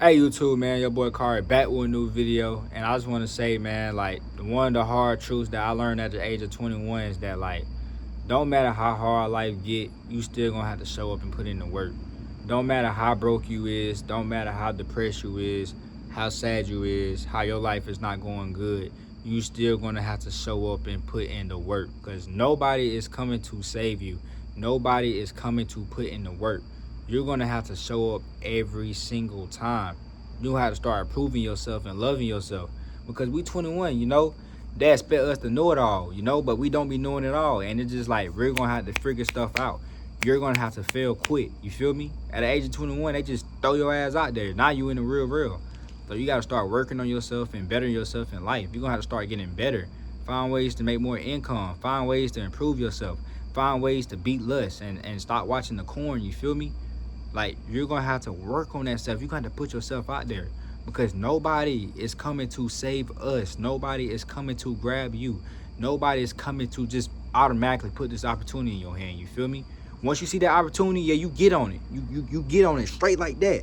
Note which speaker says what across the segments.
Speaker 1: Hey YouTube, man, your boy Kari back with a new video, and I just want to say, man, like one of the hard truths that I learned at the age of 21 is that, like, don't matter how hard life get, you still gonna have to show up and put in the work. Don't matter how broke you is, don't matter how depressed you is, how sad you is, how your life is not going good, you still gonna have to show up and put in the work, because nobody is coming to save you. Nobody is coming to put in the work. You're gonna have to show up every single time. You have to start proving yourself and loving yourself, because we 21, they expect us to know it all, but we don't be knowing it all. And it's just like, we're gonna have to figure stuff out. You're gonna have to fail quick. You feel me? At the age of 21, they just throw your ass out there. Now you in the real. So you gotta start working on yourself and bettering yourself in life. You're gonna have to start getting better. Find ways to make more income. Find ways to improve yourself. Find ways to beat lust and stop watching the corn. You feel me? Like, you're gonna have to work on that stuff. You're gonna have to put yourself out there, because nobody is coming to save us. Nobody is coming to grab you. Nobody is coming to just automatically put this opportunity in your hand. You feel me? Once you see that opportunity, yeah, you get on it. You get on it straight like that.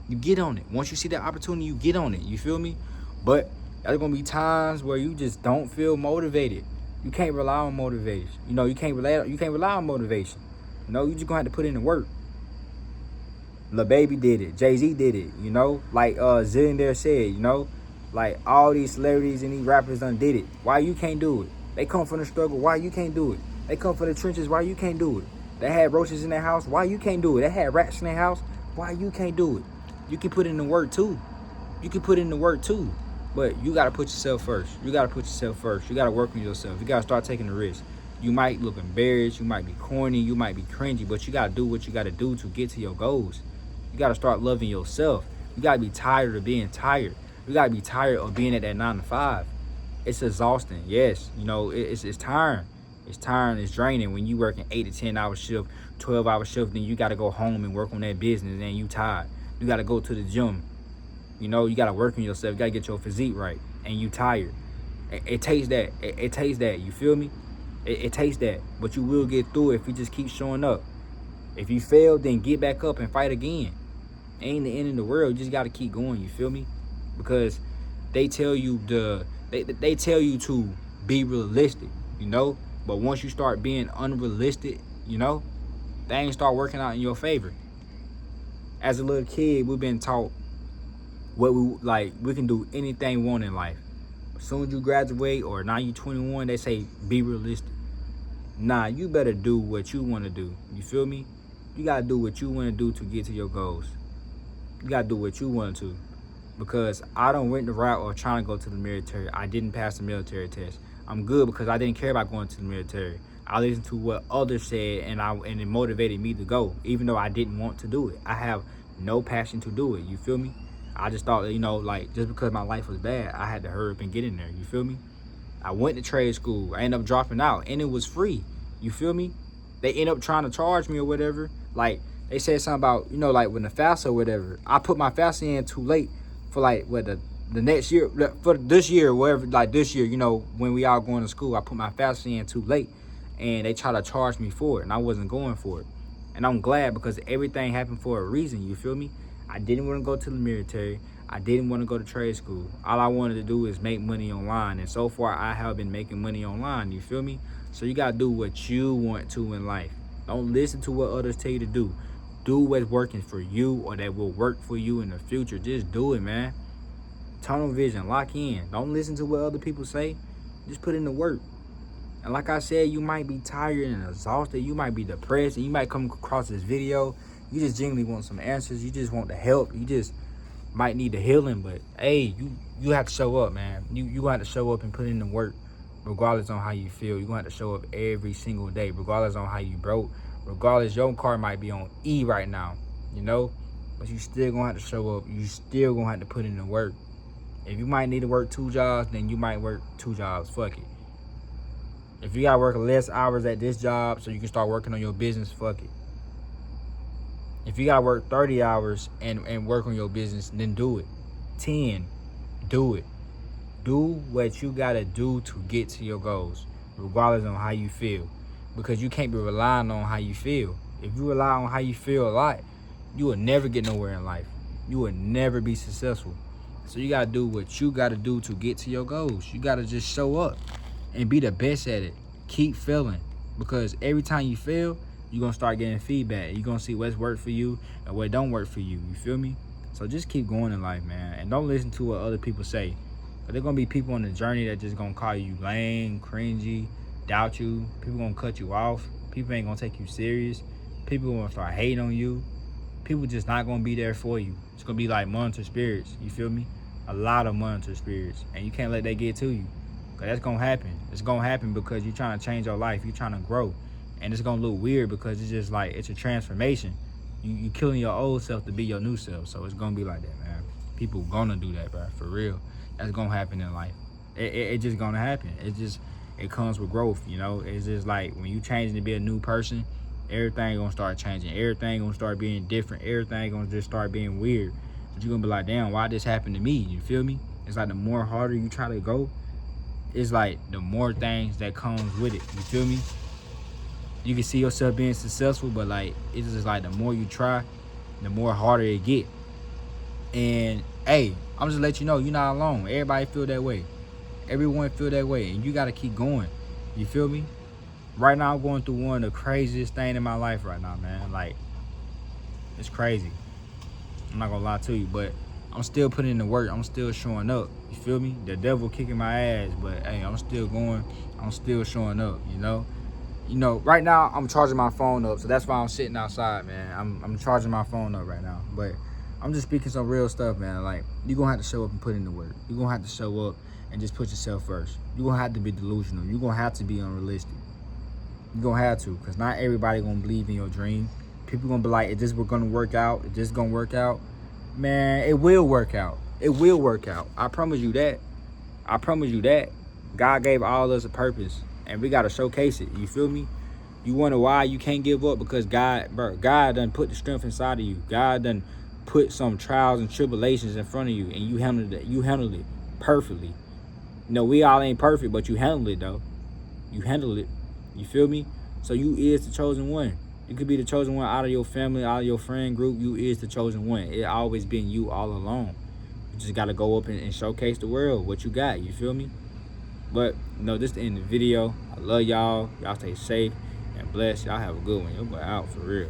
Speaker 1: You get on it. Once you see that opportunity, you get on it. You feel me? But there's gonna be times where you just don't feel motivated. You can't rely on motivation. You can't rely on motivation. You just gonna have to put in the work. Lil Baby did it. Jay-Z did it, Like Zillion there said, like all these celebrities and these rappers done did it. Why you can't do it? They come from the struggle. Why you can't do it? They come from the trenches. Why you can't do it? They had roaches in their house. Why you can't do it? They had rats in their house. Why you can't do it? You can put in the work too. But you gotta put yourself first. You gotta work on yourself. You gotta start taking the risk. You might look embarrassed. You might be corny. You might be cringy. But you gotta do what you gotta do to get to your goals. You gotta start loving yourself. You gotta be tired of being tired. You gotta be tired of being at that 9 to 5. It's exhausting. Yes, it's tiring. It's tiring. It's draining when you work an 8 to 10 hour shift, 12-hour shift. Then you gotta go home and work on that business, and you tired. You gotta go to the gym. You gotta work on yourself. You gotta get your physique right, and you tired. It takes that. It takes that. You feel me? It takes that. But you will get through it if you just keep showing up. If you fail, then get back up and fight again. Ain't the end of the world. You just got to keep going. You feel me? Because they tell you they tell you to be realistic, but once you start being unrealistic, things start working out in your favor. As a little kid, we've been taught we can do anything we want in life. As soon as you graduate, or now you 21, they say be realistic. Nah, you better do what you want to do. You feel me? You got to do what you want to do to get to your goals. You gotta do what you want to, because I don't went the route of trying to go to the military. I didn't pass the military test. I'm good because I didn't care about going to the military. I listened to what others said, and it motivated me to go, even though I didn't want to do it. I have no passion to do it. You feel me? I just thought that, just because my life was bad, I had to hurry up and get in there. You feel me? I went to trade school. I ended up dropping out, and it was free. You feel me? They end up trying to charge me or whatever. They said something about, when the FAFSA or whatever. I put my FAFSA in too late for the next year, for this year, whatever, this year, when we all going to school. I put my FAFSA in too late, and they try to charge me for it, and I wasn't going for it. And I'm glad, because everything happened for a reason. You feel me? I didn't want to go to the military. I didn't want to go to trade school. All I wanted to do is make money online, and so far I have been making money online. You feel me? So you gotta do what you want to in life. Don't listen to what others tell you to do. Do what's working for you, or that will work for you in the future. Just do it, man. Tunnel vision, lock in. Don't listen to what other people say. Just put in the work. And like I said, you might be tired and exhausted. You might be depressed, and you might come across this video. You just genuinely want some answers. You just want the help. You just might need the healing. But hey, you have to show up, man. You have to show up and put in the work, regardless on how you feel. You're going to have to show up every single day, regardless on how you broke. Regardless, your car might be on E right now, but you still gonna have to show up. You still gonna have to put in the work. If you might need to work 2 jobs, then you might work 2 jobs. Fuck it. If you gotta work less hours at this job so you can start working on your business, fuck it. If you gotta work 30 hours and work on your business, then do it. 10, do it. Do what you gotta do to get to your goals, regardless on how you feel. Because you can't be relying on how you feel. If you rely on how you feel a lot, you will never get nowhere in life. you will never be successful. So you gotta do what you gotta do to get to your goals. You gotta just show up and be the best at it. Keep failing, because every time you fail, you're gonna start getting feedback. You're gonna see what's worked for you and what don't work for you. You feel me? So just keep going in life, man, and don't listen to what other people say. But there's gonna be people on the journey that just gonna call you lame, cringy, doubt you. People gonna cut you off. People ain't gonna take you serious. People gonna start hating on you. People just not gonna be there for you. It's gonna be like monitor spirits. You feel me? A lot of monitor spirits, and you can't let that get to you. Cause that's gonna happen. It's gonna happen because you're trying to change your life. You're trying to grow, and it's gonna look weird because it's just like it's a transformation. You killing your old self to be your new self. So it's gonna be like that, man. People gonna do that, bro. For real. That's gonna happen in life. It just gonna happen. It comes with growth, you know. It's just like when you changing to be a new person, everything gonna start changing. Everything gonna start being different. Everything gonna just start being weird. But you're gonna be like, damn, why this happened to me? You feel me? It's like the more harder you try to go, it's like the more things that comes with it. You feel me? You can see yourself being successful, but like it's just like the more you try, the more harder it get. And hey, I'm just let you know, you're not alone. Everybody feel that way. Everyone feel that way, and you gotta keep going. You feel me? Right now, I'm going through one of the craziest things in my life right now, man. Like, it's crazy. I'm not gonna lie to you, but I'm still putting in the work. I'm still showing up. You feel me? The devil kicking my ass, but hey, I'm still going. I'm still showing up, you know? You know, right now, I'm charging my phone up, so that's why I'm sitting outside, man. I'm charging my phone up right now, but I'm just speaking some real stuff, man. Like, you're gonna have to show up and put in the work. You're gonna have to show up and just put yourself first. You're gonna have to be delusional. You're gonna have to be unrealistic. You're gonna have to, because not everybody gonna believe in your dream. People gonna be like, is this gonna work out? Is this gonna work out? Man, it will work out. It will work out. I promise you that. I promise you that. God gave all of us a purpose, and we gotta showcase it. You feel me? You wonder why you can't give up? Because God done put the strength inside of you. God done put some trials and tribulations in front of you, and you handled it. You handled it perfectly. You know, we all ain't perfect, but you handled it though. You handled it. You feel me? So you is the chosen one. You could be the chosen one out of your family, out of your friend group. You is the chosen one. It always been you all along. You just got to go up and showcase the world what you got. You feel me? But, you know, this is the end of the video. I love y'all. Y'all stay safe and blessed. Y'all have a good one. You're out for real.